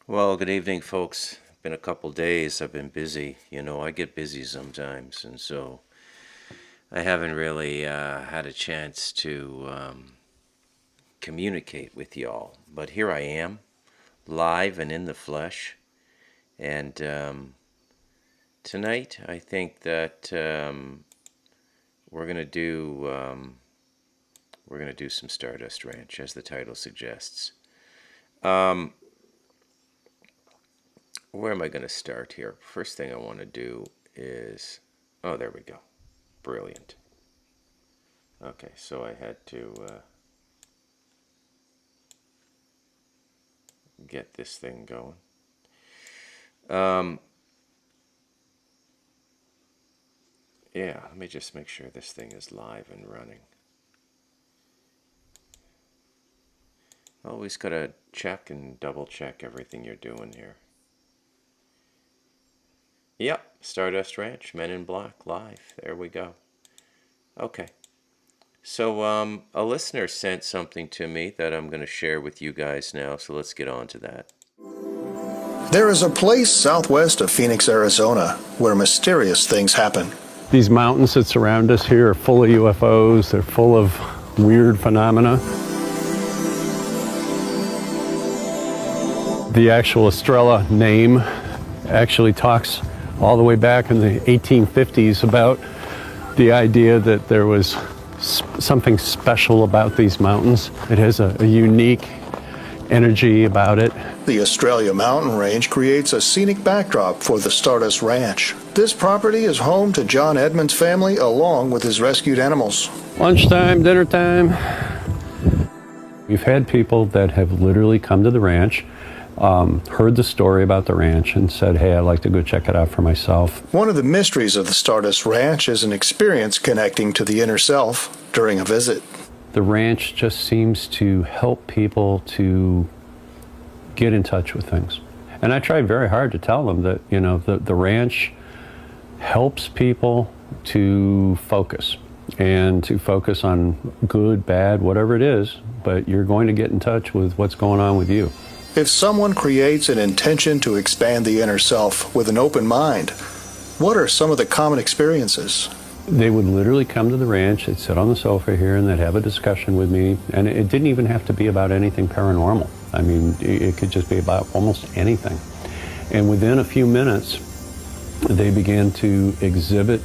Well, good evening, folks. Been a couple days. I've been busy. I get busy sometimes, and so I haven't really had a chance to communicate with y'all. But here I am, live and in the flesh. And tonight, I think that we're gonna do some Stardust Ranch, as the title suggests. Where am I going to start here? First thing I want to do is, oh, there we go. Brilliant. Okay, so I had to get this thing going. Yeah, let me just make sure this thing is live and running. Always got to check and double check everything you're doing here. Yep, Stardust Ranch, Men in Black, live. There we go. Okay. So a listener sent something to me that I'm going to share with you guys now, so let's get on to that. There is a place southwest of Phoenix, Arizona, where mysterious things happen. These mountains that surround us here are full of UFOs. They're full of weird phenomena. The actual Estrella name actually talks all the way back in the 1850s about the idea that there was something special about these mountains. It has a unique energy about it. The Australia mountain range creates a scenic backdrop for the Stardust Ranch. This property is home to John Edmonds' family along with his rescued animals. Lunchtime, dinner time. We've had people that have literally come to the ranch, heard the story about the ranch and said, hey, I'd like to go check it out for myself. One of the mysteries of the Stardust Ranch is an experience connecting to the inner self during a visit. The ranch just seems to help people to get in touch with things. And I tried very hard to tell them that, the ranch helps people to focus and to focus on good, bad, whatever it is, but you're going to get in touch with what's going on with you. If someone creates an intention to expand the inner self with an open mind, what are some of the common experiences? They would literally come to the ranch, they'd sit on the sofa here and they'd have a discussion with me, and it didn't even have to be about anything paranormal. I mean, it could just be about almost anything. And within a few minutes, they began to exhibit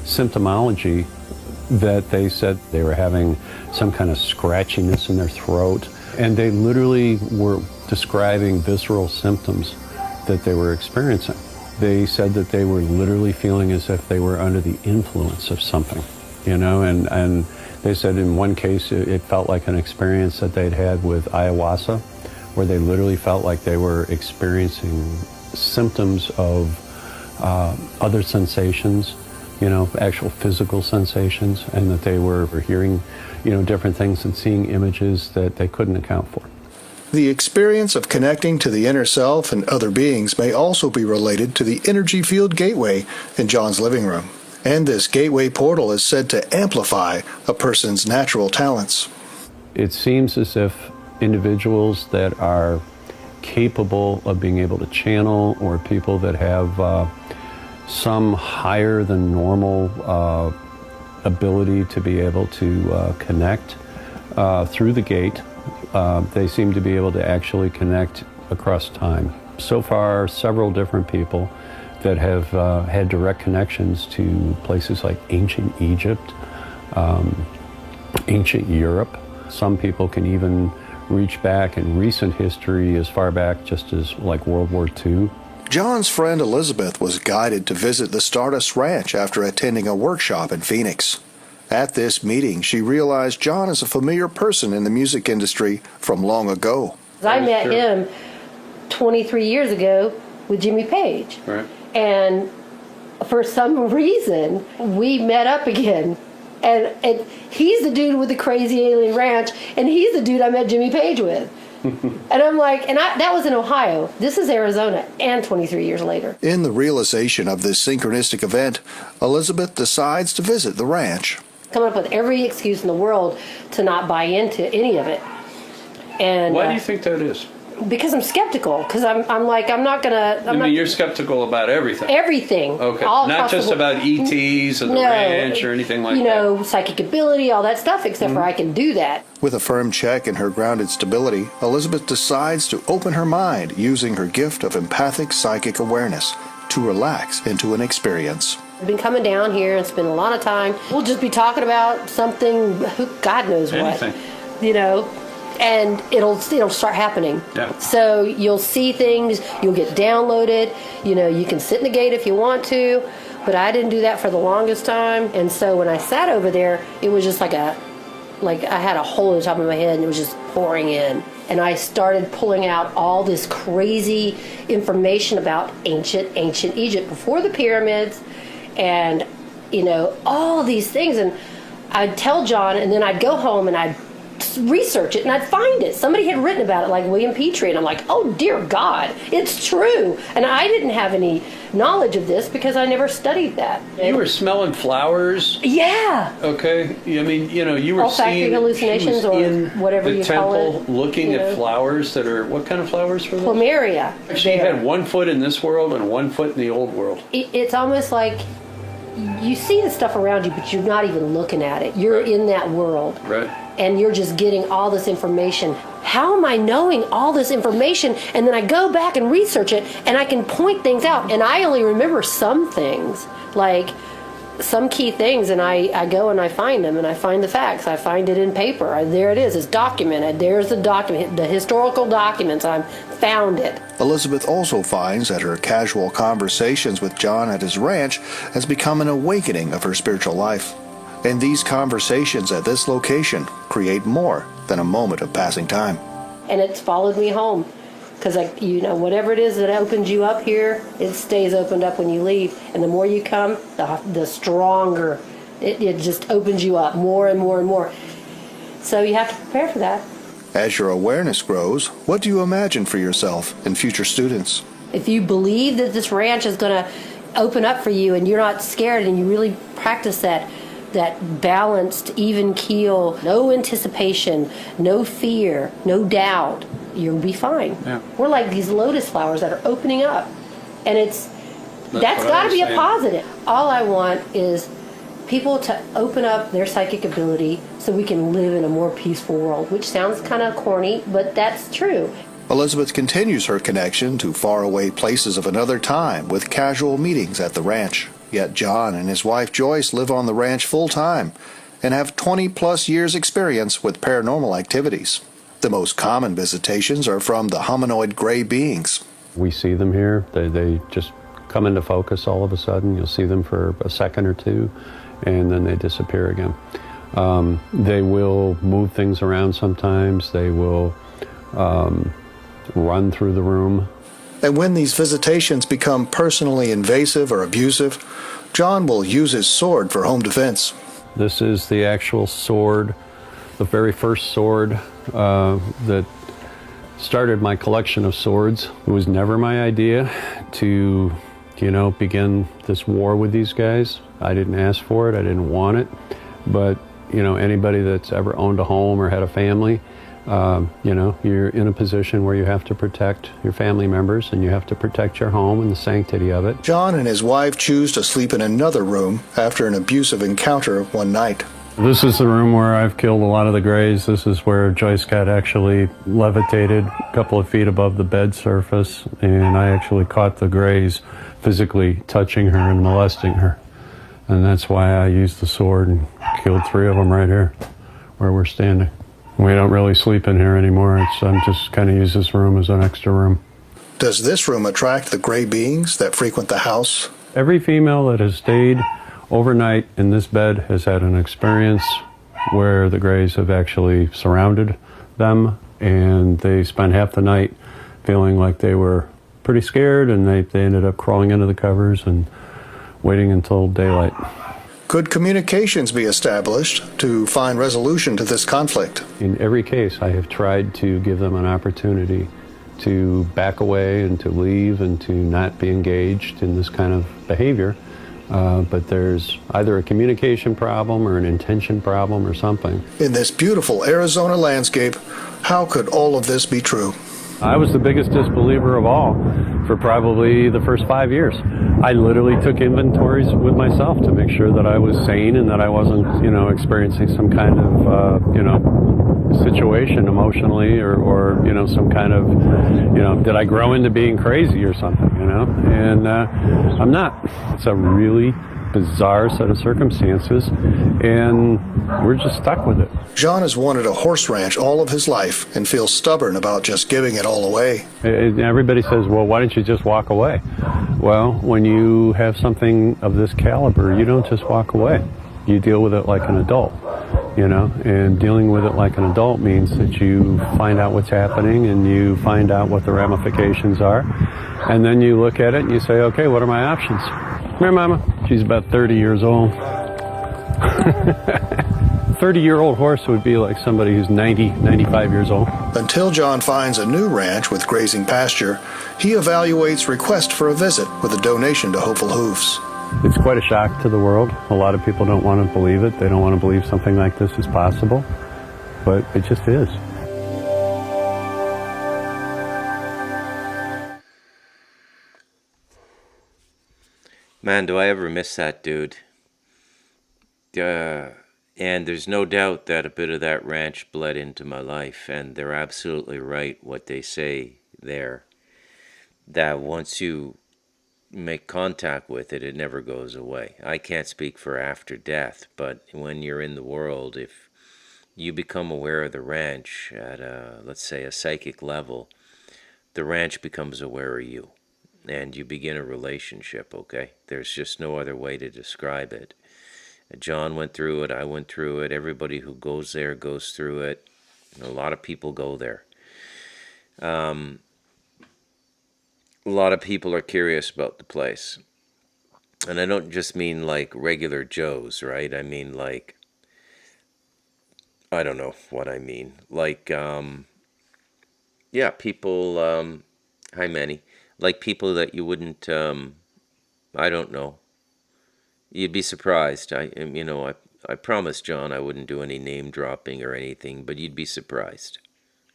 symptomology that they said they were having some kind of scratchiness in their throat, and they literally were describing visceral symptoms that they were experiencing. They said that they were literally feeling as if they were under the influence of something, and they said in one case it felt like an experience that they'd had with ayahuasca, where they literally felt like they were experiencing symptoms of other sensations, actual physical sensations, and that they were hearing, different things and seeing images that they couldn't account for. The experience of connecting to the inner self and other beings may also be related to the energy field gateway in John's living room. And this gateway portal is said to amplify a person's natural talents. It seems as if individuals that are capable of being able to channel, or people that have some higher than normal ability to be able to connect through the gate, they seem to be able to actually connect across time. So far, several different people that have had direct connections to places like ancient Egypt, ancient Europe. Some people can even reach back in recent history as far back just as like World War II. John's friend Elizabeth was guided to visit the Stardust Ranch after attending a workshop in Phoenix. At this meeting, she realized John is a familiar person in the music industry from long ago. I met him 23 years ago with Jimmy Page. Right. And for some reason, we met up again. And he's the dude with the crazy alien ranch, and he's the dude I met Jimmy Page with. And I'm like, that was in Ohio. This is Arizona, and 23 years later. In the realization of this synchronistic event, Elizabeth decides to visit the ranch. Coming up with every excuse in the world to not buy into any of it. And Why do you think that is? Because I'm skeptical. Because I'm like, I'm not gonna. I mean, you're skeptical about everything. Everything. Okay. All Not across just the about ETs and the ranch or anything like that. You know, psychic ability, all that stuff, except for I can do that. With a firm check in her grounded stability, Elizabeth decides to open her mind using her gift of empathic psychic awareness to relax into an experience. I've been coming down here and spending a lot of time. We'll just be talking about something, God knows what. Anything. You know, and it'll start happening. Yeah. So you'll see things, you'll get downloaded, you know, you can sit in the gate if you want to, but I didn't do that for the longest time. And so when I sat over there, it was just like I had a hole in the top of my head and it was just pouring in. And I started pulling out all this crazy information about ancient Egypt before the pyramids and, you know, all these things. And I'd tell John, and then I'd go home and I'd research it and I'd find it. Somebody had written about it, like William Petrie, and I'm like, oh dear God, it's true. And I didn't have any knowledge of this because I never studied that. You were smelling flowers. Yeah. Okay. I mean, you know, you were Olfactory seeing hallucinations she was or in whatever the you call temple it, looking you at know. flowers that are, what kind of flowers were those? Plumeria. She had 1 foot in this world and 1 foot in the old world. It's almost like you see the stuff around you, but you're not even looking at it. You're in that world. Right. And you're just getting all this information. How am I knowing all this information? And then I go back and research it, and I can point things out. And I only remember some things, like some key things, and I go and I find them, and I find the facts. I find it in paper. There it is. It's documented. There's the document, the historical documents. I found it. Elizabeth also finds that her casual conversations with John at his ranch has become an awakening of her spiritual life. And these conversations at this location create more than a moment of passing time. And it's followed me home. Because, like, you know, whatever it is that opens you up here, it stays opened up when you leave. And the more you come, the stronger it just opens you up more and more and more. So you have to prepare for that. As your awareness grows, what do you imagine for yourself and future students? If you believe that this ranch is going to open up for you and you're not scared and you really practice that balanced, even keel, no anticipation, no fear, no doubt, you'll be fine. Yeah. We're like these lotus flowers that are opening up. And that's got to be a positive. All I want is people to open up their psychic ability so we can live in a more peaceful world, which sounds kind of corny, but that's true. Elizabeth continues her connection to faraway places of another time with casual meetings at the ranch. Yet John and his wife Joyce live on the ranch full-time and have 20-plus years experience with paranormal activities. The most common visitations are from the humanoid gray beings. We see them here. They just come into focus all of a sudden. You'll see them for a second or two, and then they disappear again. They will move things around sometimes. They will run through the room. And when these visitations become personally invasive or abusive, John will use his sword for home defense. This is the actual sword, the very first sword that started my collection of swords. It was never my idea to, begin this war with these guys. I didn't ask for it. I didn't want it. But, anybody that's ever owned a home or had a family, you're in a position where you have to protect your family members and you have to protect your home and the sanctity of it. John and his wife choose to sleep in another room after an abusive encounter one night. This is the room where I've killed a lot of the grays. This is where Joyce got actually levitated a couple of feet above the bed surface, and I actually caught the grays physically touching her and molesting her. And that's why I used the sword and killed 3 of them right here where we're standing. We don't really sleep in here anymore. I'm just kind of use this room as an extra room. Does this room attract the gray beings that frequent the house? Every female that has stayed overnight in this bed has had an experience where the grays have actually surrounded them, and they spent half the night feeling like they were pretty scared, and they ended up crawling into the covers and waiting until daylight. Could communications be established to find resolution to this conflict? In every case, I have tried to give them an opportunity to back away and to leave and to not be engaged in this kind of behavior. But there's either a communication problem or an intention problem or something. In this beautiful Arizona landscape, how could all of this be true? I was the biggest disbeliever of all for probably the first 5 years. I literally took inventories with myself to make sure that I was sane and that I wasn't, experiencing some kind of, situation emotionally or some kind of, did I grow into being crazy or something, And I'm not. It's a really bizarre set of circumstances, and we're just stuck with it. John has wanted a horse ranch all of his life and feels stubborn about just giving it all away. Everybody says, well, why don't you just walk away? Well, when you have something of this caliber, you don't just walk away. You deal with it like an adult, and dealing with it like an adult means that you find out what's happening and you find out what the ramifications are, and then you look at it and you say, okay, what are my options? Come here, Mama. She's about 30 years old. 30-year-old horse would be like somebody who's 90, 95 years old. Until John finds a new ranch with grazing pasture, he evaluates request for a visit with a donation to Hopeful Hoofs. It's quite a shock to the world. A lot of people don't want to believe it. They don't want to believe something like this is possible, but it just is. Man, do I ever miss that dude. And there's no doubt that a bit of that ranch bled into my life, and they're absolutely right what they say there, that once you make contact with it, it never goes away. I can't speak for after death, but when you're in the world, if you become aware of the ranch at let's say a psychic level, the ranch becomes aware of you, and you begin a relationship, okay? There's just no other way to describe it. John went through it, I went through it, everybody who goes there goes through it. A lot of people go there. A lot of people are curious about the place. And I don't just mean like regular Joes, right? I mean like, I don't know what I mean. Like, yeah, people, hi Manny, like people that you wouldn't, I don't know. You'd be surprised. I promised John I wouldn't do any name dropping or anything, but you'd be surprised.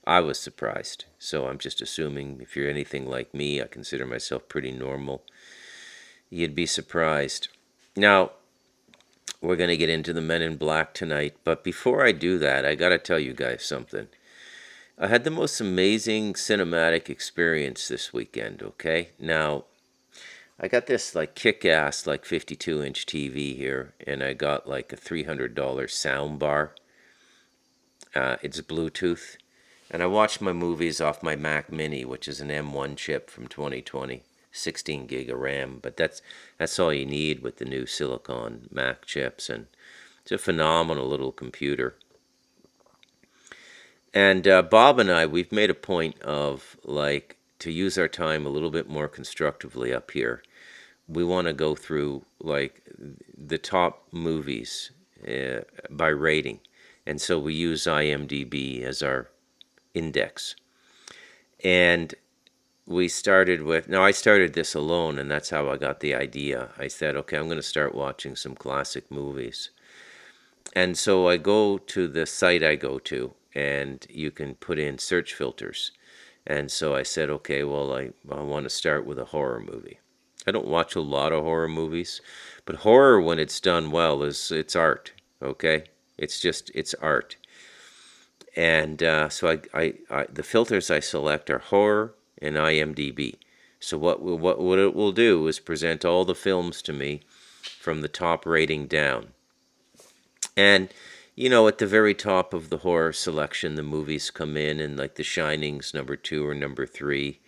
I was surprised. So I'm just assuming if you're anything like me, I consider myself pretty normal, you'd be surprised. Now, we're going to get into the Men in Black tonight, but before I do that, I got to tell you guys something. I had the most amazing cinematic experience this weekend, okay? Now, I got this like kick-ass like 52-inch TV here, and I got like a $300 sound bar. It's Bluetooth. And I watch my movies off my Mac Mini, which is an M1 chip from 2020, 16 gig of RAM. But that's all you need with the new silicon Mac chips, and it's a phenomenal little computer. And Bob and I, we've made a point of like to use our time a little bit more constructively up here. We want to go through like the top movies by rating, and so we use IMDb as our index. And we started with, now I started this alone, and that's how I got the idea. I said, okay, I'm going to start watching some classic movies. And so I go to the site I go to, and you can put in search filters. And so I said, okay, well, I want to start with a horror movie. I don't watch a lot of horror movies, but horror, when it's done well, it's art, okay? It's art. And so I the filters I select are horror and IMDb. So what it will do is present all the films to me from the top rating down. And, at the very top of the horror selection, the movies come in, and like The Shining's number 2 or number 3.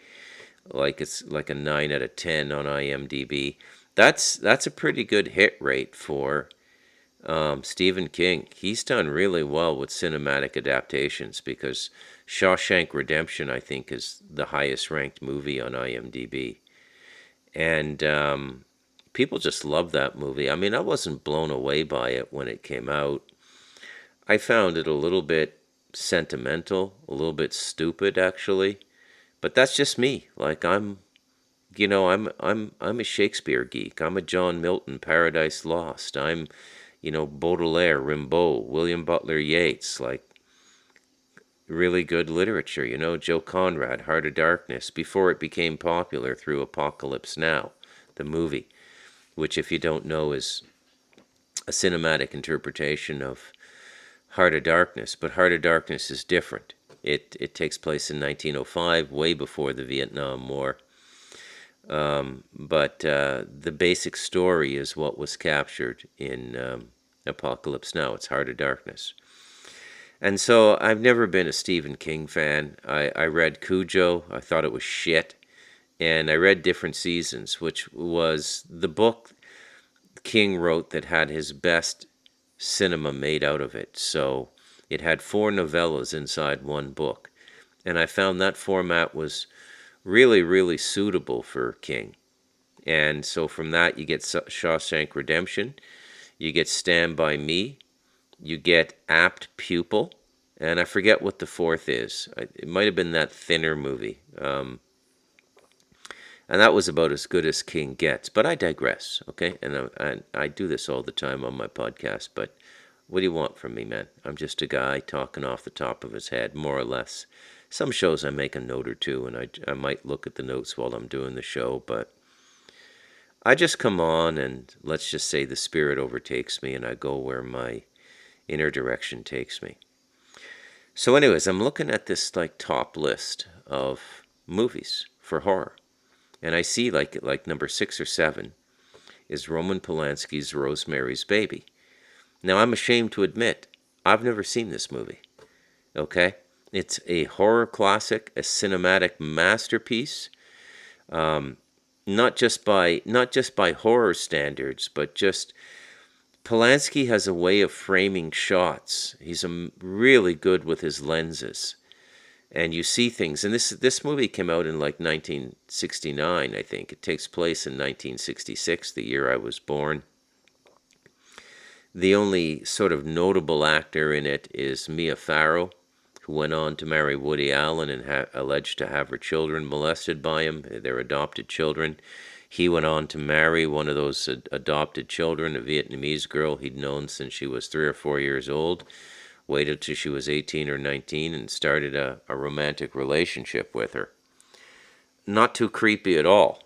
Like it's like a 9 out of 10 on IMDb. That's a pretty good hit rate for Stephen King. He's done really well with cinematic adaptations, because Shawshank Redemption, I think, is the highest ranked movie on IMDb. And people just love that movie. I mean, I wasn't blown away by it when it came out. I found it a little bit sentimental, a little bit stupid, actually. But that's just me. Like, I'm a Shakespeare geek. I'm a John Milton, Paradise Lost. I'm Baudelaire, Rimbaud, William Butler Yeats. Like, really good literature. You know, Joe Conrad, Heart of Darkness, before it became popular through Apocalypse Now, the movie, which, if you don't know, is a cinematic interpretation of Heart of Darkness. But Heart of Darkness is different. It takes place in 1905, way before the Vietnam War. But the basic story is what was captured in Apocalypse Now. It's Heart of Darkness. And so I've never been a Stephen King fan. I read Cujo. I thought it was shit. And I read Different Seasons, which was the book King wrote that had his best cinema made out of it. So it had 4 novellas inside one book. And I found that format was really, really suitable for King. And so from that, you get Shawshank Redemption, you get Stand By Me, you get Apt Pupil, and I forget what the fourth is. It might have been that Thinner movie. And that was about as good as King gets. But I digress, okay? And I do this all the time on my podcast, but what do you want from me, man? I'm just a guy talking off the top of his head, more or less. Some shows I make a note or two, and I might look at the notes while I'm doing the show, but I just come on and let's just say the spirit overtakes me and I go where my inner direction takes me. So anyways, I'm looking at this like top list of movies for horror. And I see like number 6 or 7 is Roman Polanski's Rosemary's Baby. Now I'm ashamed to admit, I've never seen this movie. Okay? It's a horror classic, a cinematic masterpiece. Not just by horror standards, but just Polanski has a way of framing shots. He's really good with his lenses, and you see things. And this movie came out in like 1969, I think. It takes place in 1966, the year I was born. The only sort of notable actor in it is Mia Farrow, who went on to marry Woody Allen and alleged to have her children molested by him, their adopted children. He went on to marry one of those adopted children, a Vietnamese girl he'd known since she was 3 or 4 years old, waited till she was 18 or 19 and started a romantic relationship with her. Not too creepy at all,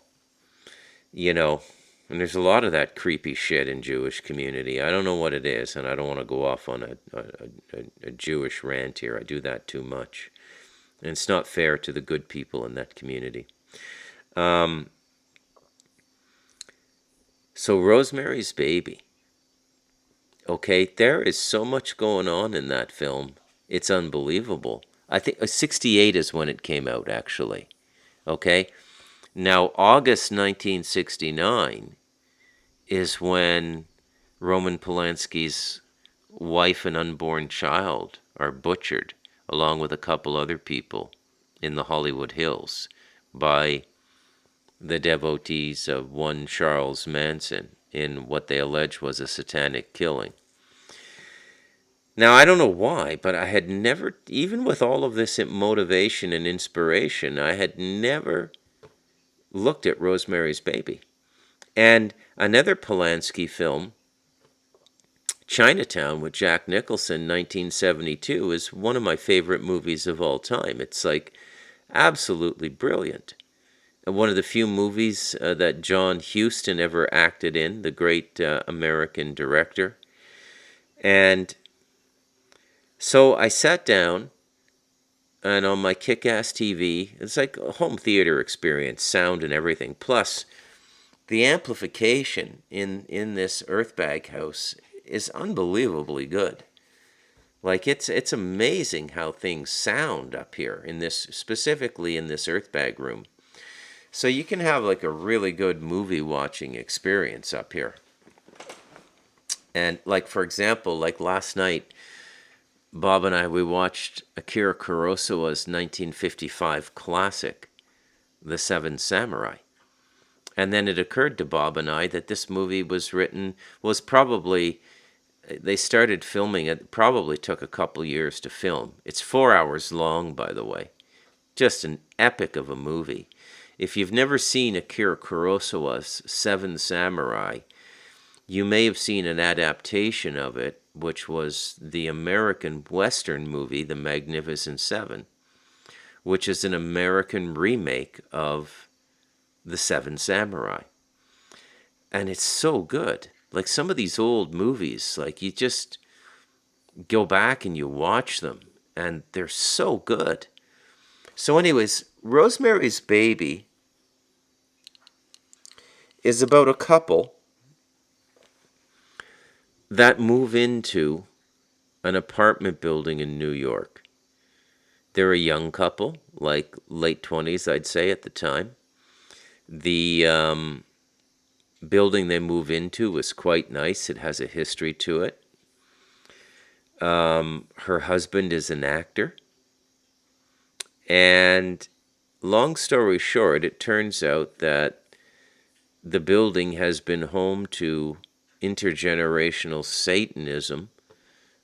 you know. And there's a lot of that creepy shit in Jewish community. I don't know what it is, and I don't want to go off on a Jewish rant here. I do that too much. And it's not fair to the good people in that community. So Rosemary's Baby. Okay, there is so much going on in that film. It's unbelievable. I think 68 is when it came out, actually. Okay? Now, August 1969 is when Roman Polanski's wife and unborn child are butchered, along with a couple other people, in the Hollywood Hills by the devotees of one Charles Manson in what they allege was a satanic killing. Now, I don't know why, but I had never, even with all of this motivation and inspiration, I had never looked at Rosemary's Baby. And another Polanski film, Chinatown with Jack Nicholson, 1972, is one of my favorite movies of all time. It's like absolutely brilliant. And one of the few movies that John Huston ever acted in, the great American director. And so I sat down, and on my kick-ass TV, it's like a home theater experience, sound and everything. Plus, the amplification in this Earthbag house is unbelievably good. Like, it's amazing how things sound up here, specifically in this Earthbag room. So you can have like a really good movie watching experience up here. And like, for example, like last night, Bob and I, we watched Akira Kurosawa's 1955 classic, The Seven Samurai. And then it occurred to Bob and I that this movie they started filming it, probably took a couple years to film. It's 4 hours long, by the way. Just an epic of a movie. If you've never seen Akira Kurosawa's Seven Samurai, you may have seen an adaptation of it, which was the American Western movie, The Magnificent Seven, which is an American remake of The Seven Samurai. And it's so good. Like some of these old movies, like you just go back and you watch them, and they're so good. So, anyways, Rosemary's Baby is about a couple that move into an apartment building in New York. They're a young couple, like late 20s, I'd say, at the time. The building they move into is quite nice. It has a history to it. Her husband is an actor. And long story short, it turns out that the building has been home to intergenerational Satanism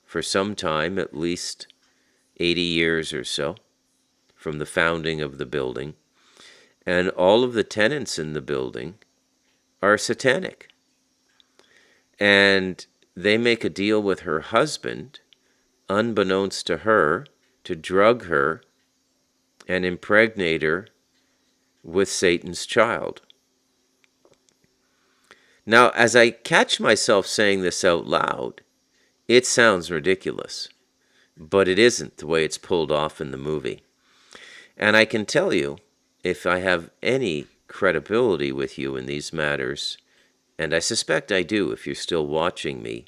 for some time, at least 80 years or so, from the founding of the building. And all of the tenants in the building are satanic. And they make a deal with her husband, unbeknownst to her, to drug her and impregnate her with Satan's child. Now, as I catch myself saying this out loud, it sounds ridiculous, but it isn't the way it's pulled off in the movie. And I can tell you, if I have any credibility with you in these matters, and I suspect I do if you're still watching me,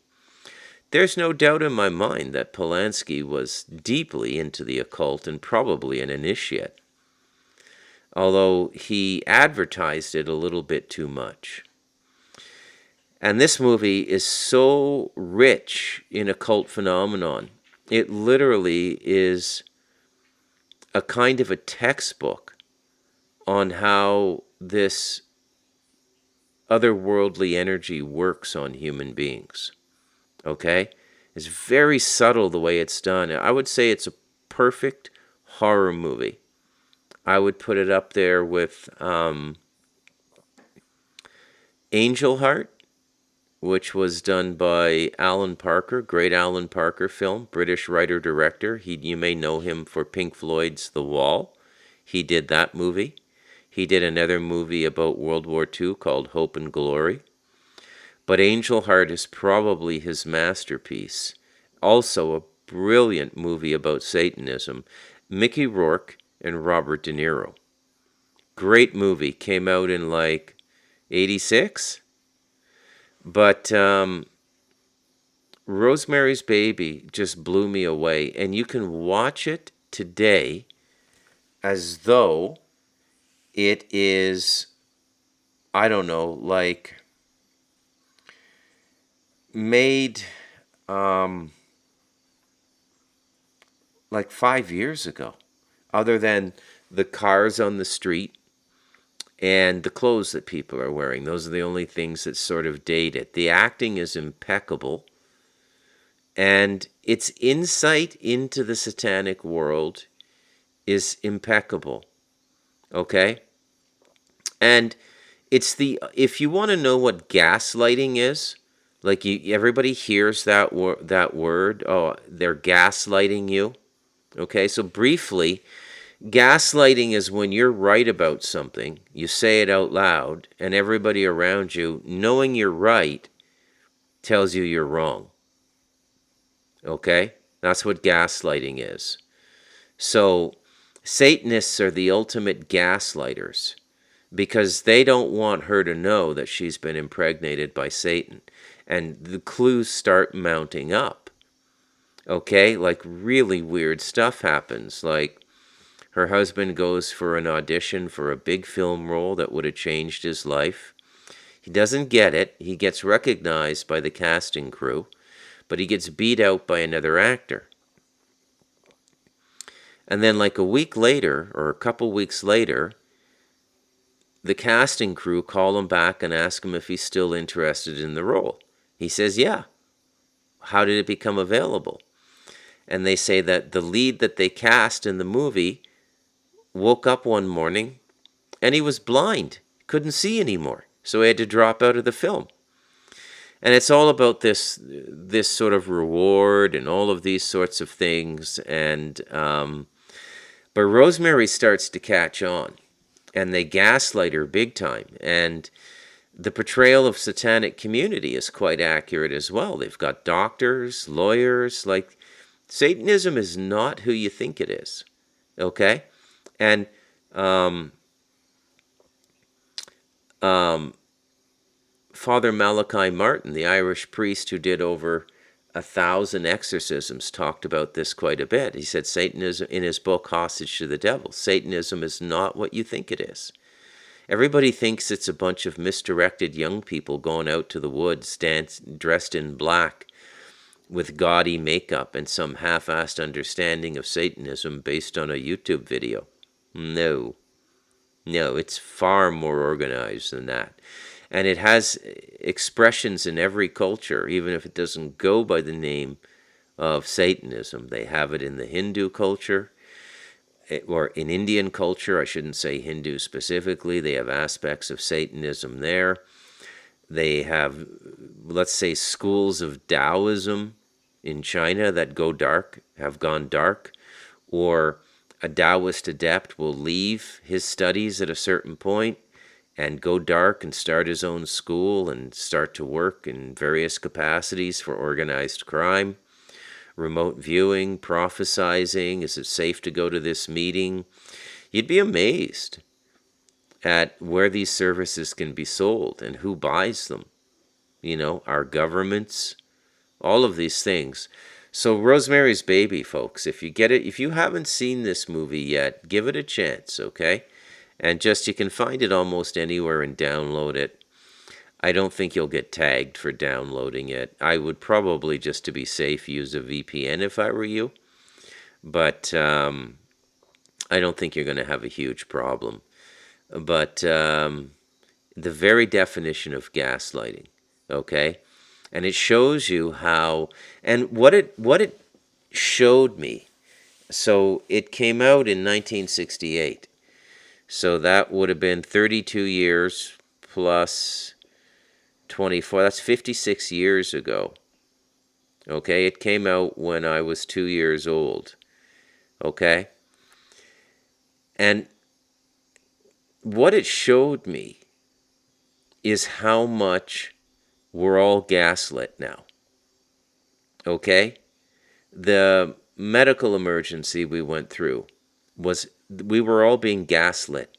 there's no doubt in my mind that Polanski was deeply into the occult and probably an initiate, although he advertised it a little bit too much. And this movie is so rich in occult phenomenon. It literally is a kind of a textbook on how this otherworldly energy works on human beings. Okay? It's very subtle the way it's done. I would say it's a perfect horror movie. I would put it up there with Angel Heart, which was done by Alan Parker, great Alan Parker film, British writer-director. You may know him for Pink Floyd's The Wall. He did that movie. He did another movie about World War II called Hope and Glory. But Angel Heart is probably his masterpiece. Also a brilliant movie about Satanism. Mickey Rourke and Robert De Niro. Great movie. Came out in like 86. But Rosemary's Baby just blew me away. And you can watch it today as though it is, I don't know, like made like 5 years ago. Other than the cars on the street and the clothes that people are wearing. Those are the only things that sort of date it. The acting is impeccable. And its insight into the satanic world is impeccable. Okay? And it's if you want to know what gaslighting is, like everybody hears that word, oh, they're gaslighting you. Okay? So briefly, gaslighting is when you're right about something, you say it out loud, and everybody around you, knowing you're right, tells you you're wrong. Okay? That's what gaslighting is. So, Satanists are the ultimate gaslighters because they don't want her to know that she's been impregnated by Satan. And the clues start mounting up. Okay? Like really weird stuff happens. Like, her husband goes for an audition for a big film role that would have changed his life. He doesn't get it. He gets recognized by the casting crew, but he gets beat out by another actor. And then like a week later, or a couple weeks later, the casting crew call him back and ask him if he's still interested in the role. He says, yeah. How did it become available? And they say that the lead that they cast in the movie woke up one morning and he was blind, couldn't see anymore, so he had to drop out of the film. And it's all about this sort of reward and all of these sorts of things. And but Rosemary starts to catch on, and they gaslight her big time. And the portrayal of satanic community is quite accurate as well. They've got doctors, lawyers. Like, Satanism is not who you think it is. Okay, and Father Malachi Martin, the Irish priest who did over 1,000 exorcisms, talked about this quite a bit. He said Satanism, in his book Hostage to the Devil, Satanism is not what you think it is. Everybody thinks it's a bunch of misdirected young people going out to the woods, dressed in black with gaudy makeup and some half-assed understanding of Satanism based on a YouTube video. No, it's far more organized than that. And it has expressions in every culture, even if it doesn't go by the name of Satanism. They have it in the Hindu culture, or in Indian culture. I shouldn't say Hindu specifically. They have aspects of Satanism there. They have, let's say, schools of Taoism in China that go dark, have gone dark, or a Taoist adept will leave his studies at a certain point and go dark and start his own school and start to work in various capacities for organized crime, remote viewing, prophesizing. Is it safe to go to this meeting? You'd be amazed at where these services can be sold and who buys them. Our governments, all of these things. So Rosemary's Baby, folks, if you haven't seen this movie yet, give it a chance, okay? And you can find it almost anywhere and download it. I don't think you'll get tagged for downloading it. I would probably, just to be safe, use a VPN if I were you. But I don't think you're going to have a huge problem. But the very definition of gaslighting, okay? And it shows you how, and what it showed me. So it came out in 1968. So that would have been 32 years plus 24. That's 56 years ago. Okay, it came out when I was 2 years old. Okay? And what it showed me is how much we're all gaslit now. Okay? The medical emergency we went through was, we were all being gaslit.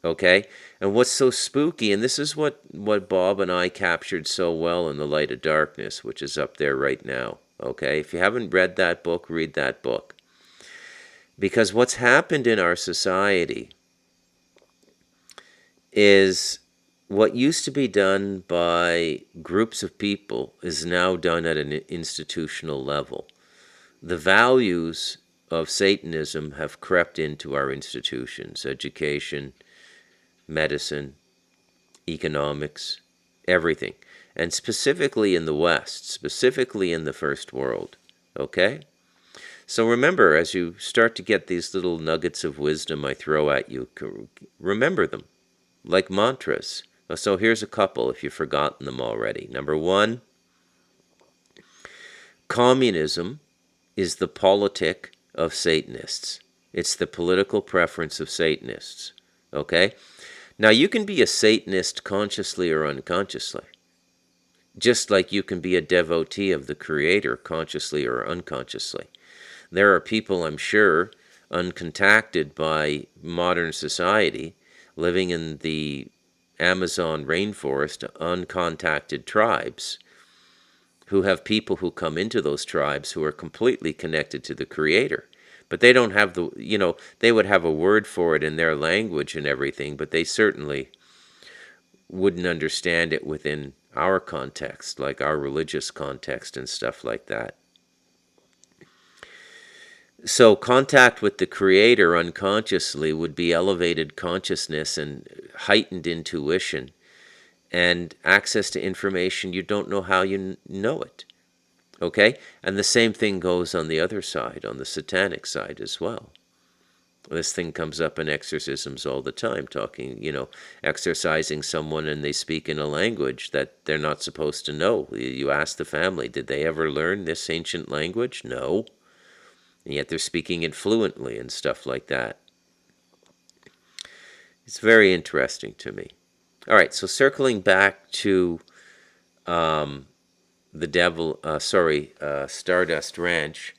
Okay? And what's so spooky, and this is what Bob and I captured so well in The Light of Darkness, which is up there right now. Okay? If you haven't read that book, read that book. Because what's happened in our society is what used to be done by groups of people is now done at an institutional level. The values of Satanism have crept into our institutions: education, medicine, economics, everything. And specifically in the West, specifically in the First World. Okay? So remember, as you start to get these little nuggets of wisdom I throw at you, remember them, like mantras. So here's a couple if you've forgotten them already. Number one, communism is the politic of Satanists. It's the political preference of Satanists. Okay? Now, you can be a Satanist consciously or unconsciously, just like you can be a devotee of the Creator consciously or unconsciously. There are people, I'm sure, uncontacted by modern society, living in the Amazon rainforest, uncontacted tribes, who have people who come into those tribes who are completely connected to the Creator. But they don't have they would have a word for it in their language and everything, but they certainly wouldn't understand it within our context, like our religious context and stuff like that. So contact with the Creator unconsciously would be elevated consciousness and heightened intuition and access to information you don't know how you know it. Okay? And the same thing goes on the other side, on the satanic side as well. This thing comes up in exorcisms all the time, talking, exorcising someone and they speak in a language that they're not supposed to know. You ask the family, did they ever learn this ancient language? No. And yet they're speaking it fluently and stuff like that. It's very interesting to me. All right, so circling back to Stardust Ranch,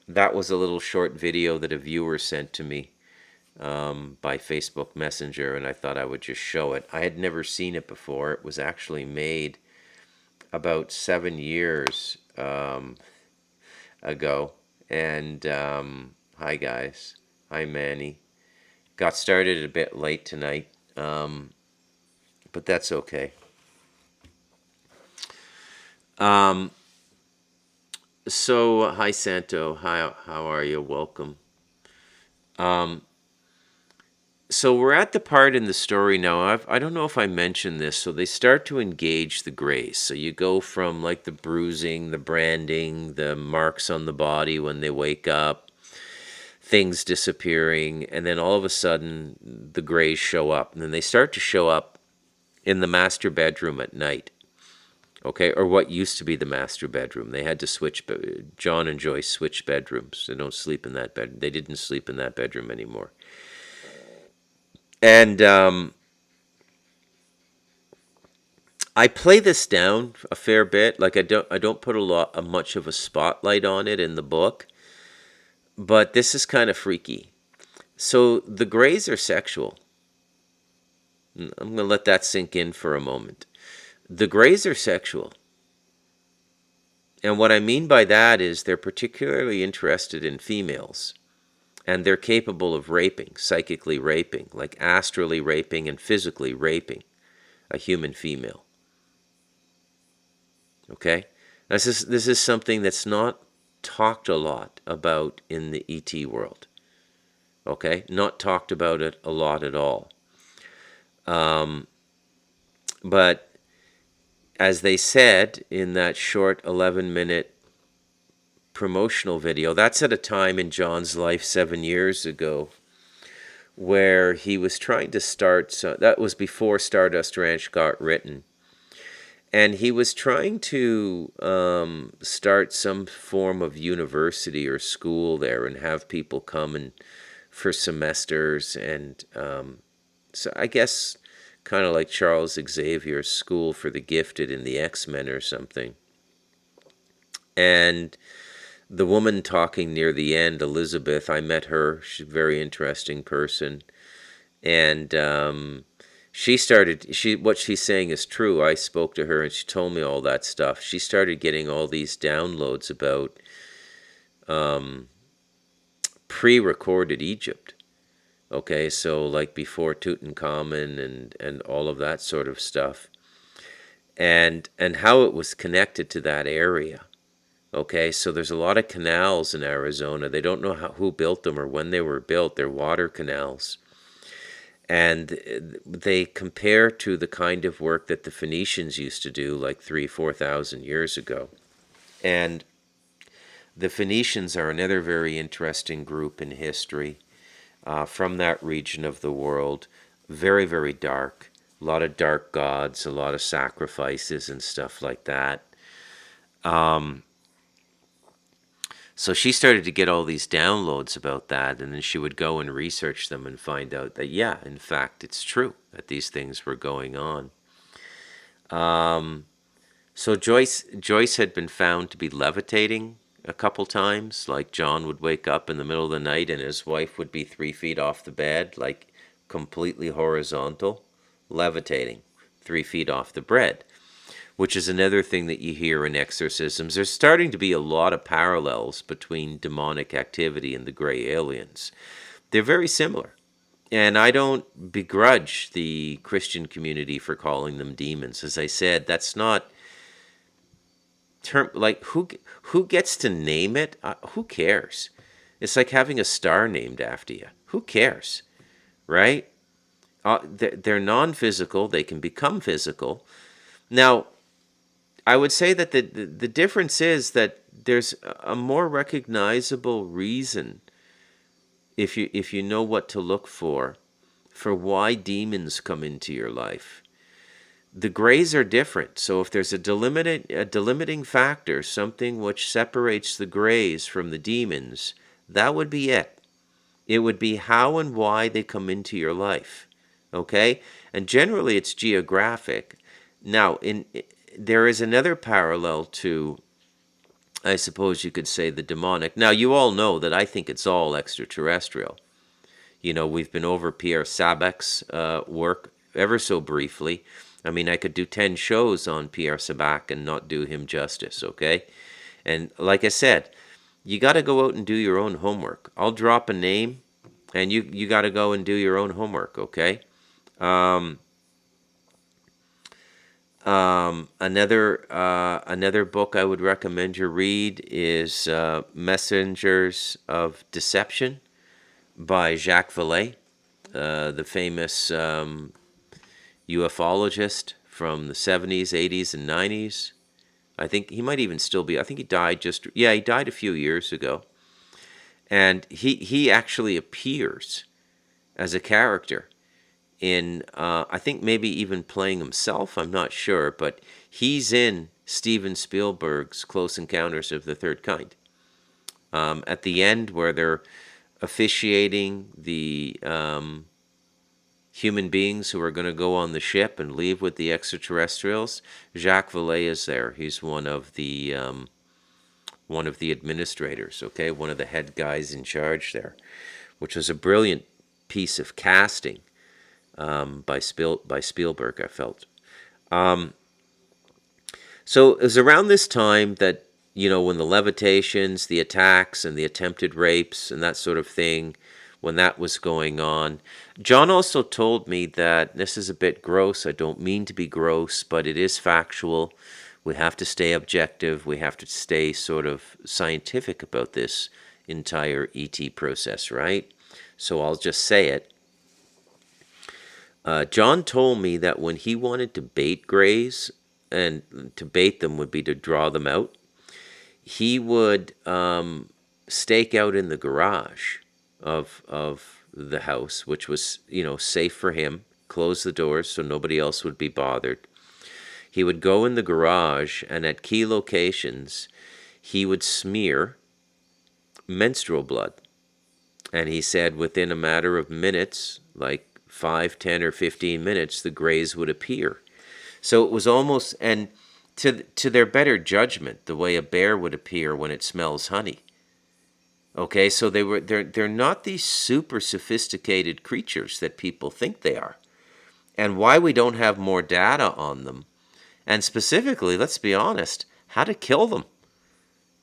that was a little short video that a viewer sent to me by Facebook Messenger, and I thought I would just show it. I had never seen it before. It was actually made about 7 years ago. And hi, guys. Hi, Manny. Got started a bit late tonight, but that's okay. So, hi, Santo. Hi, how are you? Welcome. So we're at the part in the story now. I don't know if I mentioned this. So they start to engage the grays. So you go from like the bruising, the branding, the marks on the body when they wake up, things disappearing, and then all of a sudden the grays show up. And then they start to show up in the master bedroom at night. Okay, or what used to be the master bedroom. They had to switch. John and Joyce switched bedrooms. They don't sleep in that bed. They didn't sleep in that bedroom anymore. And I play this down a fair bit. Like I don't put much of a spotlight on it in the book, but this is kind of freaky. So the Greys are sexual. I'm going to let that sink in for a moment. The Greys are sexual. And what I mean by that is they're particularly interested in females. And they're capable of raping, psychically raping, like astrally raping and physically raping a human female. Okay? This is something that's not talked a lot about in the ET world. Okay? Not talked about it a lot at all. But as they said in that short 11-minute promotional video, that's at a time in John's life 7 years ago where he was trying to start, so that was before Stardust Ranch got written, and he was trying to start some form of university or school there and have people come in for semesters, and so I guess kind of like Charles Xavier's School for the Gifted in the X-Men or something. And the woman talking near the end, Elizabeth, I met her. She's a very interesting person. And what she's saying is true. I spoke to her and she told me all that stuff. She started getting all these downloads about pre-recorded Egypt. Okay, so like before Tutankhamun and all of that sort of stuff. And how it was connected to that area. Okay, so there's a lot of canals in Arizona. They don't know who built them or when they were built. They're water canals. And they compare to the kind of work that the Phoenicians used to do like 4,000 years ago. And the Phoenicians are another very interesting group in history from that region of the world. Very, very dark. A lot of dark gods, a lot of sacrifices and stuff like that. So she started to get all these downloads about that, and then she would go and research them and find out that, yeah, in fact, it's true that these things were going on. So Joyce had been found to be levitating a couple times. Like John would wake up in the middle of the night and his wife would be 3 feet off the bed, like completely horizontal, levitating 3 feet off the bed. Which is another thing that you hear in exorcisms. There's starting to be a lot of parallels between demonic activity and the gray aliens. They're very similar. And I don't begrudge the Christian community for calling them demons. As I said, that's not like who gets to name it? Who cares? It's like having a star named after you. Who cares? Right? They're non-physical. They can become physical. Now, I would say that the difference is that there's a more recognizable reason if you know what to look for why demons come into your life, the grays are different. So if there's a delimiting factor, something which separates the grays from the demons, that would be it. It would be how and why they come into your life. Okay? And generally it's geographic. Now, there is another parallel to, I suppose you could say, the demonic. Now, you all know that I think it's all extraterrestrial. You know, we've been over Pierre Sabac's work ever so briefly. I mean, I could do 10 shows on Pierre Sabac and not do him justice, okay? And like I said, you got to go out and do your own homework. I'll drop a name, and you got to go and do your own homework, okay? Another book I would recommend you read is Messengers of Deception by Jacques Vallée, the famous ufologist from the 70s, 80s, and 90s. I think he might even still be. I think he died he died a few years ago. And he actually appears as a character in, I think maybe even playing himself, I'm not sure, but he's in Steven Spielberg's Close Encounters of the Third Kind. At the end, where they're officiating the human beings who are going to go on the ship and leave with the extraterrestrials, Jacques Vallée is there. He's one of the administrators, okay, one of the head guys in charge there, which was a brilliant piece of casting by Spielberg, I felt. So it was around this time that, you know, when the levitations, the attacks, and the attempted rapes and that sort of thing, when that was going on. John also told me that, this is a bit gross, I don't mean to be gross, but it is factual. We have to stay objective. We have to stay sort of scientific about this entire ET process, right? So I'll just say it. John told me that when he wanted to bait grays, and to bait them would be to draw them out, he would stake out in the garage of the house, which was, you know, safe for him, close the doors so nobody else would be bothered. He would go in the garage, and at key locations, he would smear menstrual blood. And he said within a matter of minutes, like 5, 10, or 15 minutes, the grays would appear. So it was almost, and to their better judgment, the way a bear would appear when it smells honey. Okay, so they're not these super sophisticated creatures that people think they are. And why we don't have more data on them, and specifically, let's be honest, how to kill them.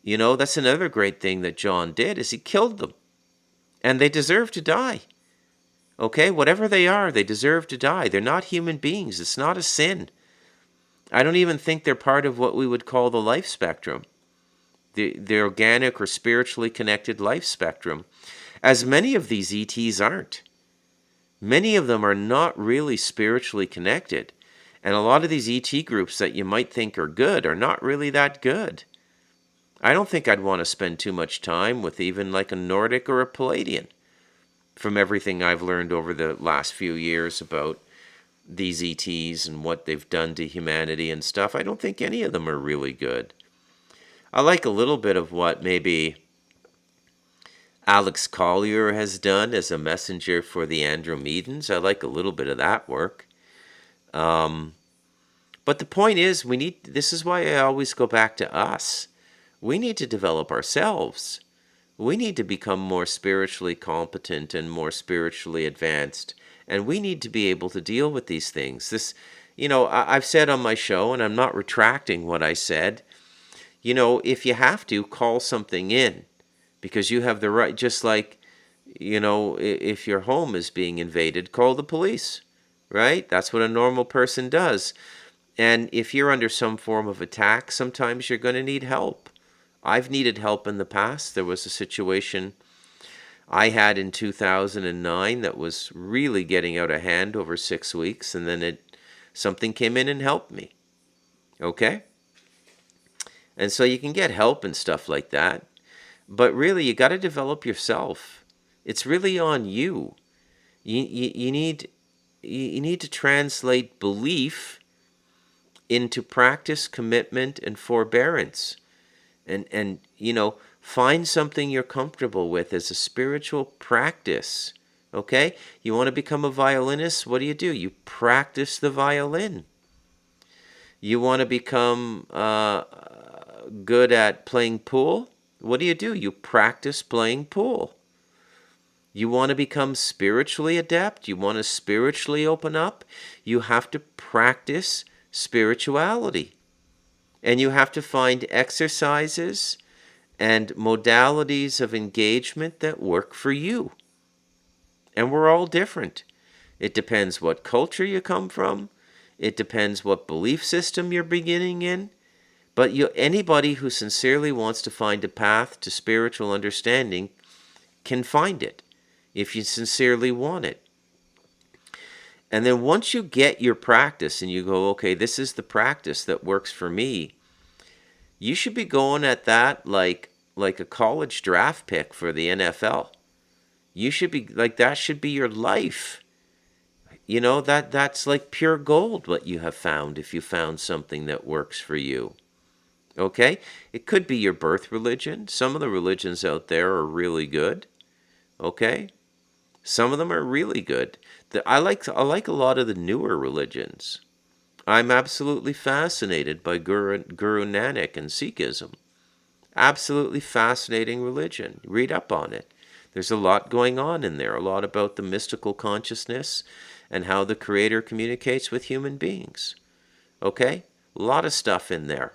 You know, that's another great thing that John did, is he killed them. And they deserve to die. Okay, whatever they are, they deserve to die. They're not human beings. It's not a sin. I don't even think they're part of what we would call the life spectrum. The organic or spiritually connected life spectrum, as many of these ETs aren't. Many of them are not really spiritually connected, and a lot of these ET groups that you might think are good are not really that good. I don't think I'd want to spend too much time with even like a Nordic or a Palladian, from everything I've learned over the last few years about these ETs and what they've done to humanity and stuff. I don't think any of them are really good. I like a little bit of what maybe Alex Collier has done as a messenger for the Andromedans. I like a little bit of that work. But the point is, this is why I always go back to us. We need to develop ourselves. We need to become more spiritually competent and more spiritually advanced. And we need to be able to deal with these things. This, you know, I've said on my show, and I'm not retracting what I said, you know, if you have to, call something in, because you have the right, just like, you know, if your home is being invaded, call the police, right? That's what a normal person does. And if you're under some form of attack, sometimes you're going to need help. I've needed help in the past. There was a situation I had in 2009 that was really getting out of hand over 6 weeks, and then something came in and helped me. Okay? And so you can get help and stuff like that. But really, you got to develop yourself. It's really on you. You need to translate belief into practice, commitment, and forbearance. And find something you're comfortable with as a spiritual practice. Okay? You want to become a violinist? What do? You practice the violin. You want to become good at playing pool? What do? You practice playing pool. You want to become spiritually adept? You want to spiritually open up? You have to practice spirituality. And you have to find exercises and modalities of engagement that work for you. And we're all different. It depends what culture you come from. It depends what belief system you're beginning in. But anybody who sincerely wants to find a path to spiritual understanding can find it if you sincerely want it. And then once you get your practice and you go, okay, this is the practice that works for me, you should be going at that like a college draft pick for the NFL. You should be like, that should be your life. That's like pure gold what you have found if you found something that works for you. Okay? It could be your birth religion. Some of the religions out there are really good. Okay? Some of them are really good. I like a lot of the newer religions. I'm absolutely fascinated by Guru Nanak and Sikhism. Absolutely fascinating religion. Read up on it. There's a lot going on in there, a lot about the mystical consciousness and how the Creator communicates with human beings. Okay? A lot of stuff in there.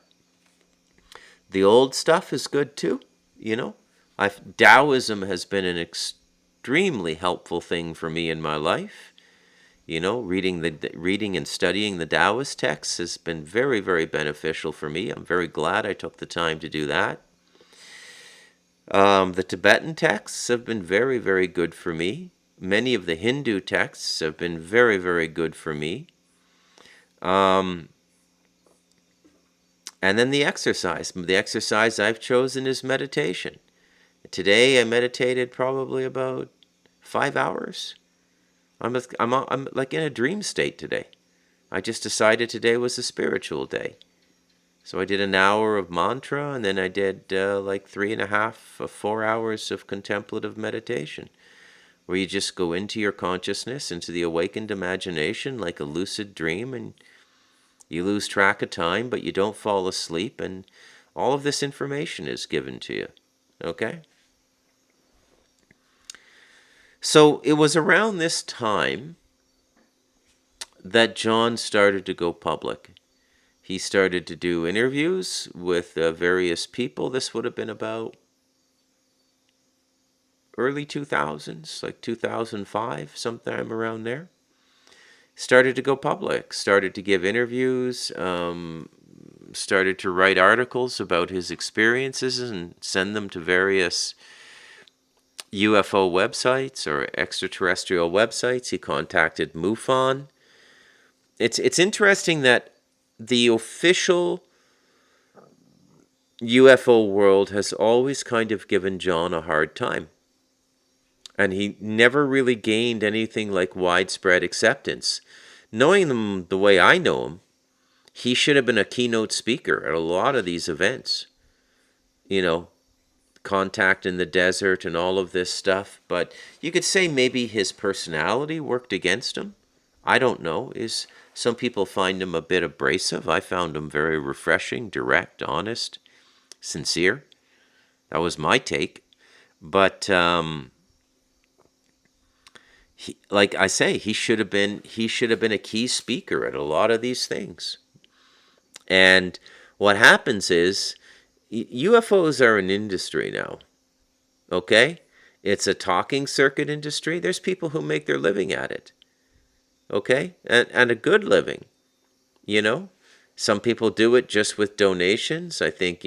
The old stuff is good too, Taoism has been an extremely helpful thing for me in my life. Reading and studying the Taoist texts has been very, very beneficial for me. I'm very glad I took the time to do that. The Tibetan texts have been very, very good for me. Many of the Hindu texts have been very, very good for me. And then the exercise. The exercise I've chosen is meditation. Today I meditated probably about 5 hours. I'm like in a dream state today. I just decided today was a spiritual day. So I did an hour of mantra, and then I did like 3.5 or 4 hours of contemplative meditation, where you just go into your consciousness, into the awakened imagination, like a lucid dream, and you lose track of time, but you don't fall asleep, and all of this information is given to you. Okay? So it was around this time that John started to go public. He started to do interviews with various people. This would have been about early 2000s, like 2005, sometime around there. Started to go public, started to give interviews, started to write articles about his experiences and send them to various UFO websites or extraterrestrial websites. He contacted MUFON. It's interesting that the official UFO world has always kind of given John a hard time. And he never really gained anything like widespread acceptance. Knowing him the way I know him, he should have been a keynote speaker at a lot of these events. Contact in the desert and all of this stuff. But you could say maybe his personality worked against him. I don't know. Some people find him a bit abrasive. I found him very refreshing, direct, honest, sincere. That was my take. But like I say, he should have been a key speaker at a lot of these things. And what happens is UFOs are an industry now. Okay? It's a talking circuit industry. There's people who make their living at it. Okay? And a good living. Some people do it just with donations. I think,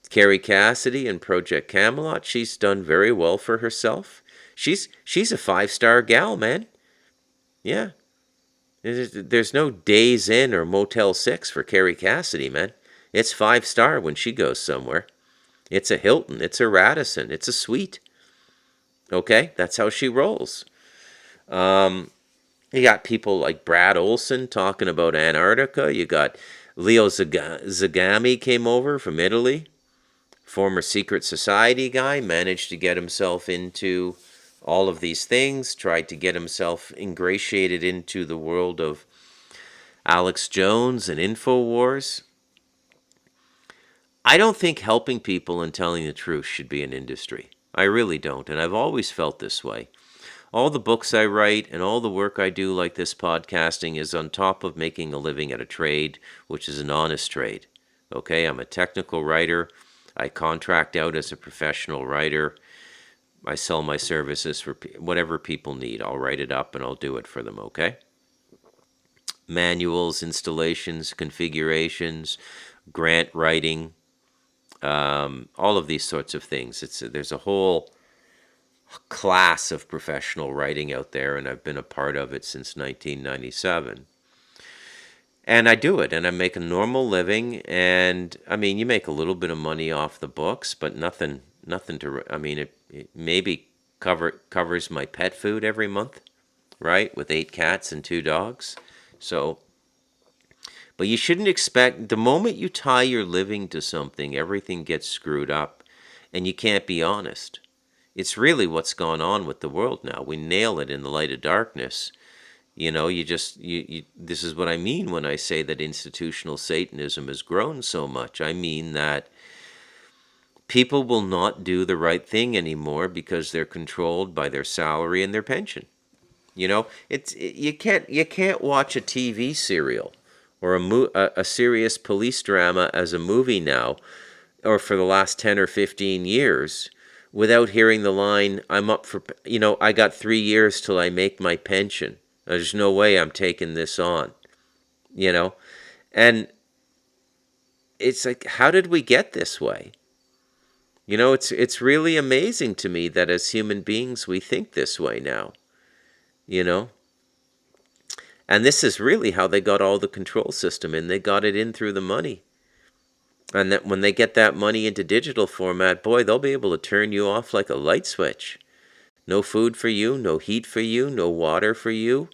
Carrie Cassidy and Project Camelot, she's done very well for herself. She's a 5-star gal, man. Yeah. There's no Days Inn or Motel 6 for Carrie Cassidy, man. It's 5-star when she goes somewhere. It's a Hilton. It's a Radisson. It's a suite. Okay, that's how she rolls. You got people like Brad Olson talking about Antarctica. You got Leo Zagami came over from Italy, former secret society guy, managed to get himself into all of these things, tried to get himself ingratiated into the world of Alex Jones and InfoWars. I don't think helping people and telling the truth should be an industry. I really don't, and I've always felt this way. All the books I write and all the work I do, like this podcasting, is on top of making a living at a trade, which is an honest trade. Okay, I'm a technical writer. I contract out as a professional writer. I sell my services for whatever people need. I'll write it up and I'll do it for them, okay? Manuals, installations, configurations, grant writing, all of these sorts of things. There's a whole class of professional writing out there, and I've been a part of it since 1997. And I do it, and I make a normal living. And I mean, you make a little bit of money off the books, but nothing to. I mean, it maybe covers my pet food every month, right? With 8 cats and 2 dogs. So, but you shouldn't expect the moment you tie your living to something, everything gets screwed up, and you can't be honest. It's really what's gone on with the world now. We nail it in the light of darkness. You know, this is what I mean when I say that institutional Satanism has grown so much. I mean that people will not do the right thing anymore because they're controlled by their salary and their pension. You know, you can't watch a TV serial or a serious police drama as a movie now, or for the last 10 or 15 years, without hearing the line, I'm up for, I got 3 years till I make my pension. There's no way I'm taking this on, And it's like, how did we get this way? It's really amazing to me that as human beings, we think this way now, And this is really how they got all the control system in. They got it in through the money. And that when they get that money into digital format, boy, they'll be able to turn you off like a light switch. No food for you, no heat for you, no water for you.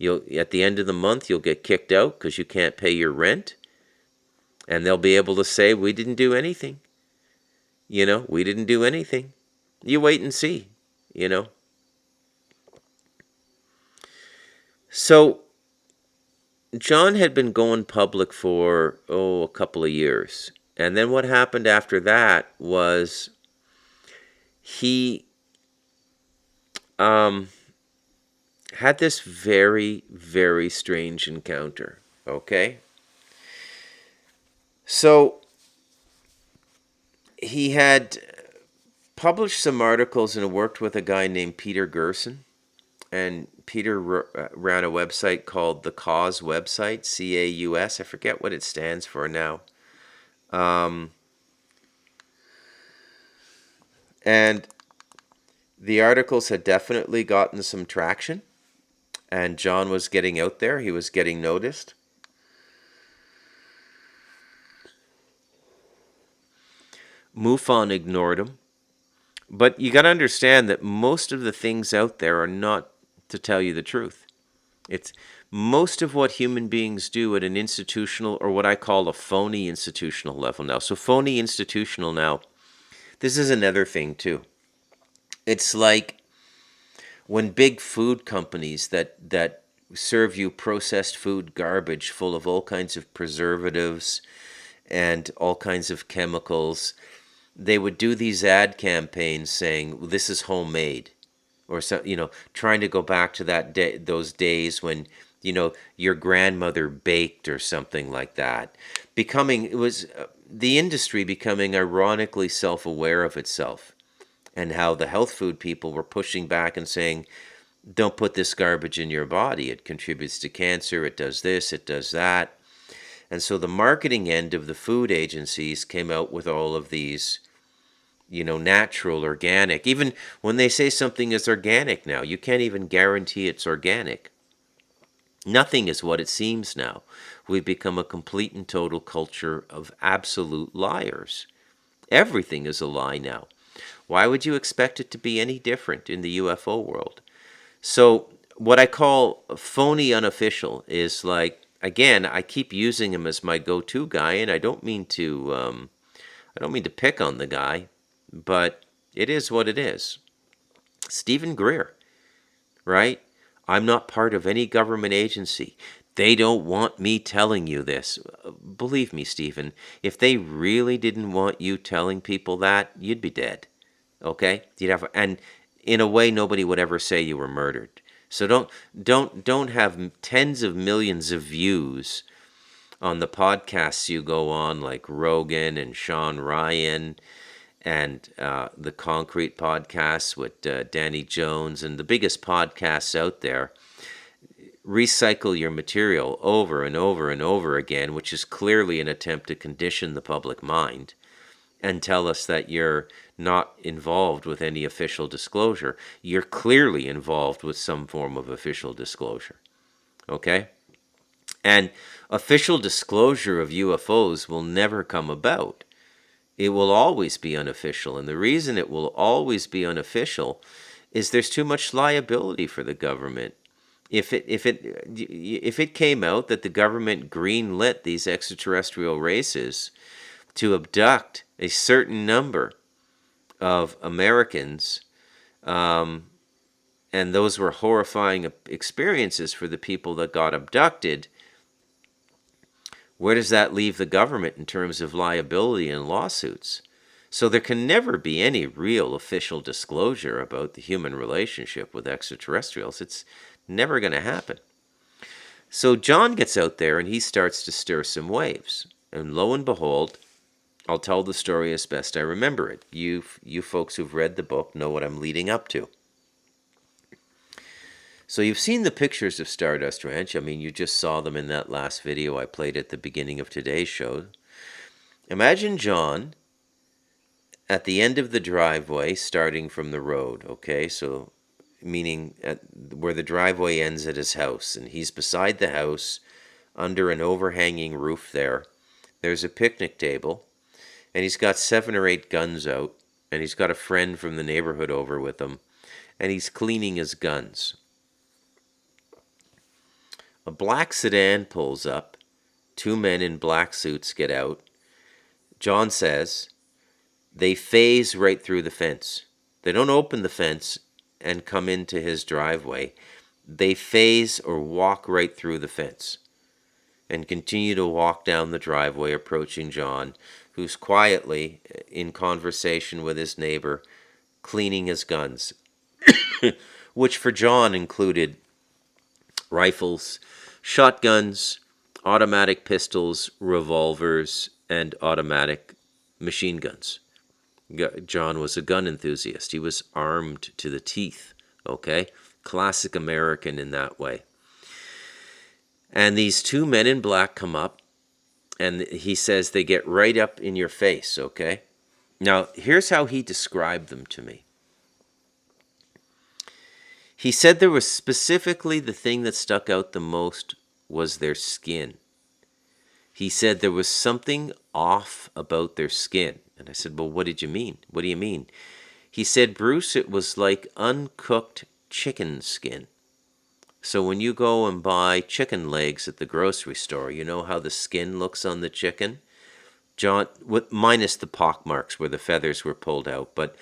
At the end of the month, you'll get kicked out because you can't pay your rent. And they'll be able to say, we didn't do anything. We didn't do anything. You wait and see, So, John had been going public for, a couple of years. And then what happened after that was he had this very, very strange encounter, okay? So, he had published some articles and worked with a guy named Peter Gerson. And Peter ran a website called The Cause website, CAUS. I forget what it stands for now. And the articles had definitely gotten some traction. And John was getting out there. He was getting noticed. MUFON ignored him. But you got to understand that most of the things out there are not to tell you the truth. It's most of what human beings do at an institutional, or what I call a phony institutional level now. So phony institutional now, this is another thing too. It's like when big food companies that serve you processed food garbage full of all kinds of preservatives and all kinds of chemicals, they would do these ad campaigns saying, this is homemade. Or so, trying to go back to those days when, your grandmother baked or something like that. The industry becoming ironically self-aware of itself, and how the health food people were pushing back and saying, don't put this garbage in your body. It contributes to cancer. It does this. It does that. And so the marketing end of the food agencies came out with all of these, natural, organic. Even when they say something is organic now, you can't even guarantee it's organic. Nothing is what it seems now. We've become a complete and total culture of absolute liars. Everything is a lie now. Why would you expect it to be any different in the UFO world? So what I call phony unofficial is like, again, I keep using him as my go-to guy, and I don't mean to pick on the guy, but it is what it is. Stephen Greer, right? I'm not part of any government agency. They don't want me telling you this. Believe me, Stephen, if they really didn't want you telling people that, you'd be dead. Okay? You'd have, and in a way, nobody would ever say you were murdered. So don't have tens of millions of views on the podcasts you go on, like Rogan and Sean Ryan, and the Concrete podcasts with Danny Jones, and the biggest podcasts out there. Recycle your material over and over and over again, which is clearly an attempt to condition the public mind, and tell us that you're not involved with any official disclosure. You're clearly involved with some form of official disclosure. Okay? And official disclosure of UFOs will never come about. It will always be unofficial. And the reason it will always be unofficial is there's too much liability for the government. If it came out that the government greenlit these extraterrestrial races to abduct a certain number of Americans, and those were horrifying experiences for the people that got abducted, where does that leave the government in terms of liability and lawsuits? So there can never be any real official disclosure about the human relationship with extraterrestrials. It's never going to happen. So John gets out there and he starts to stir some waves. And lo and behold, I'll tell the story as best I remember it. You folks who've read the book know what I'm leading up to. So you've seen the pictures of Stardust Ranch. I mean, you just saw them in that last video I played at the beginning of today's show. Imagine John at the end of the driveway, starting from the road, okay? So, meaning where the driveway ends at his house, and he's beside the house, under an overhanging roof there. There's a picnic table, and he's got 7 or 8 guns out, and he's got a friend from the neighborhood over with him, and he's cleaning his guns. A black sedan pulls up. 2 men in black suits get out. John says they phase right through the fence. They don't open the fence and come into his driveway. They phase or walk right through the fence and continue to walk down the driveway, approaching John, who's quietly in conversation with his neighbor, cleaning his guns, which for John included rifles, shotguns, automatic pistols, revolvers, and automatic machine guns. John was a gun enthusiast. He was armed to the teeth, okay? Classic American in that way. And these 2 men in black come up, and he says they get right up in your face, okay? Now, here's how he described them to me. He said there was specifically the thing that stuck out the most was their skin. He said there was something off about their skin. And I said, well, what did you mean? What do you mean? He said, Bruce, it was like uncooked chicken skin. So when you go and buy chicken legs at the grocery store, you know how the skin looks on the chicken? John, minus the pock marks where the feathers were pulled out, but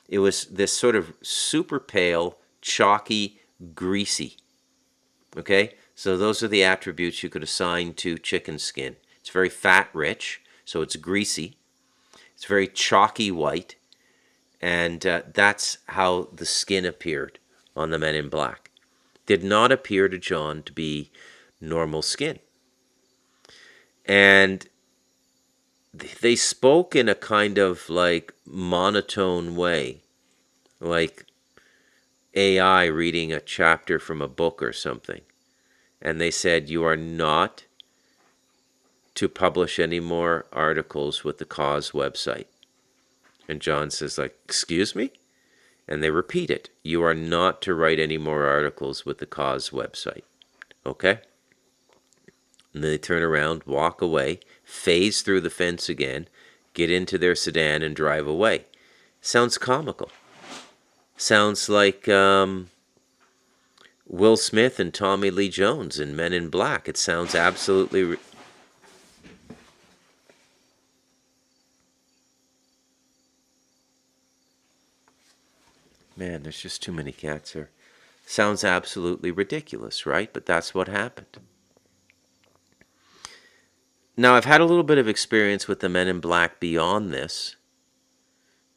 it was this sort of super pale, chalky, greasy. Okay? So those are the attributes you could assign to chicken skin. It's very fat rich, so it's greasy. It's very chalky white, and that's how the skin appeared on the men in black. Did not appear to John to be normal skin. And they spoke in a kind of like monotone way, like AI reading a chapter from a book or something. And they said, you are not to publish any more articles with the cause website. And John says, like, excuse me? And they repeat it. You are not to write any more articles with the cause website. Okay? And then they turn around, walk away, phase through the fence again, get into their sedan and drive away. Sounds comical. Sounds like Will Smith and Tommy Lee Jones in Men in Black. It sounds absolutely... Man, there's just too many cats here. Sounds absolutely ridiculous, right? But that's what happened. Now, I've had a little bit of experience with the Men in Black beyond this.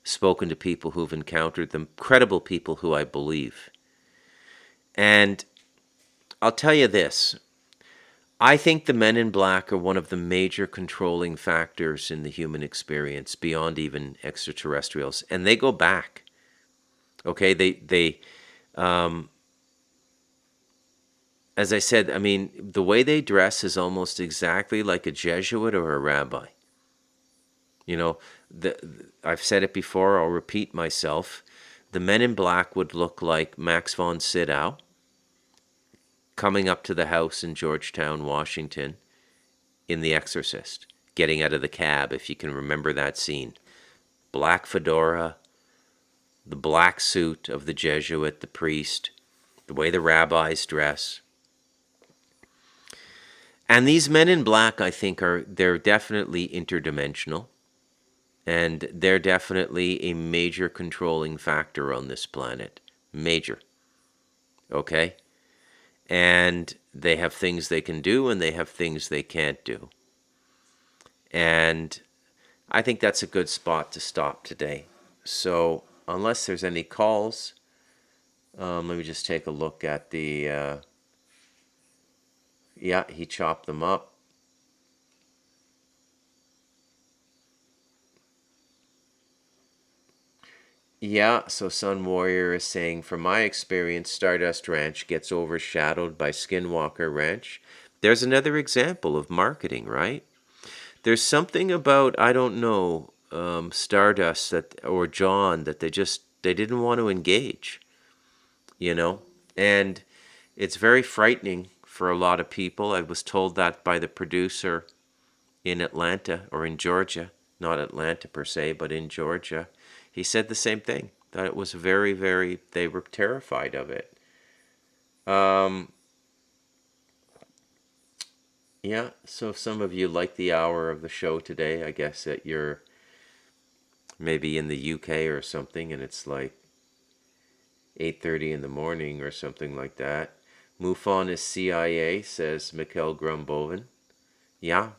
Spoken to people who've encountered them, credible people who I believe. And I'll tell you this. I think the Men in Black are one of the major controlling factors in the human experience beyond even extraterrestrials. And they go back. Okay, as I said, I mean, the way they dress is almost exactly like a Jesuit or a rabbi. You know, I've said it before, I'll repeat myself. The Men in Black would look like Max von Sydow coming up to the house in Georgetown, Washington, in The Exorcist, getting out of the cab, if you can remember that scene. Black fedora, the black suit of the Jesuit, the priest, the way the rabbis dress. And these Men in Black, I think, they're definitely interdimensional. And they're definitely a major controlling factor on this planet. Major. Okay? And they have things they can do and they have things they can't do. And I think that's a good spot to stop today. So, unless there's any calls, let me just take a look at the... yeah, he chopped them up. Yeah, so Sun Warrior is saying, from my experience, Stardust Ranch gets overshadowed by Skinwalker Ranch. There's another example of marketing, right? There's something about, I don't know, Stardust or John that they didn't want to engage, you know? And it's very frightening for a lot of people. I was told that by the producer in Atlanta, or in Georgia, not Atlanta per se, but in Georgia. He said the same thing, that it was very, very, they were terrified of it. Yeah, so if some of you like the hour of the show today, I guess that you're maybe in the UK or something, and it's like 8:30 in the morning or something like that. MUFON is CIA, says Mikhail Grumboven. Yeah.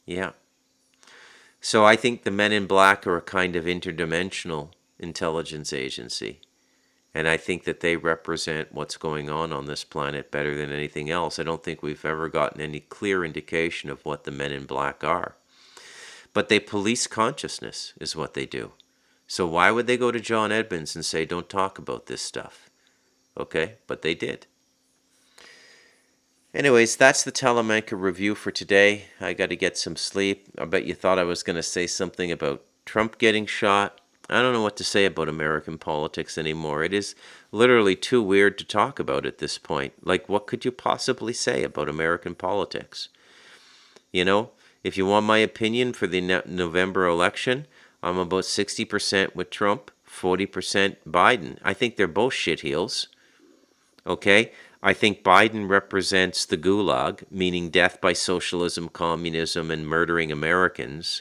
Yeah. So I think the Men in Black are a kind of interdimensional intelligence agency. And I think that they represent what's going on this planet better than anything else. I don't think we've ever gotten any clear indication of what the Men in Black are. But they police consciousness is what they do. So why would they go to John Edmonds and say, don't talk about this stuff? Okay, but they did. Anyways, that's the Telemanca review for today. I got to get some sleep. I bet you thought I was going to say something about Trump getting shot. I don't know what to say about American politics anymore. It is literally too weird to talk about at this point. Like, what could you possibly say about American politics? You know, if you want my opinion for the November election, I'm about 60% with Trump, 40% Biden. I think they're both shitheels. Okay? I think Biden represents the gulag, meaning death by socialism, communism, and murdering Americans.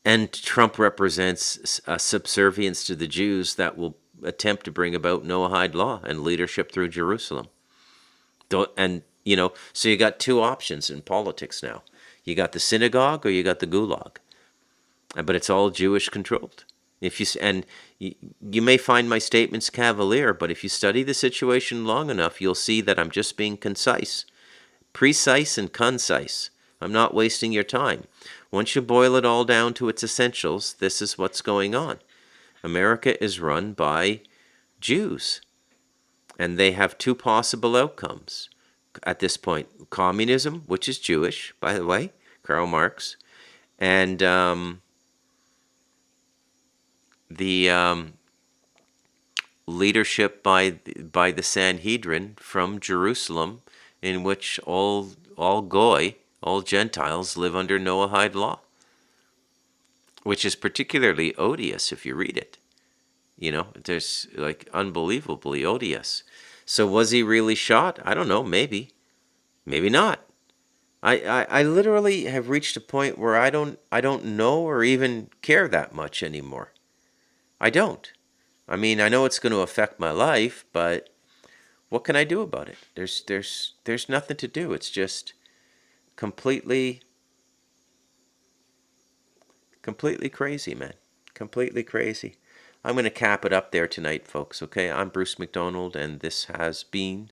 And Trump represents a subservience to the Jews that will attempt to bring about Noahide law and leadership through Jerusalem. And, you know, so you got two options in politics now. You got the synagogue or you got the gulag. But it's all Jewish controlled. You may find my statements cavalier, but if you study the situation long enough, you'll see that I'm just being concise, precise and concise. I'm not wasting your time. Once you boil it all down to its essentials, this is what's going on. America is run by Jews, and they have two possible outcomes at this point. Communism, which is Jewish, by the way, Karl Marx, and the leadership by the Sanhedrin from Jerusalem, in which all Goy, all Gentiles, live under Noahide law. which is particularly odious if you read it. You know, there's like unbelievably odious. So was he really shot? I don't know, maybe. Maybe not. I literally have reached a point where I don't know or even care that much anymore. I don't. I mean, I know it's going to affect my life, but what can I do about it? There's nothing to do. It's just completely crazy, man. Completely crazy. I'm going to cap it up there tonight, folks, okay? I'm Bruce McDonald, and this has been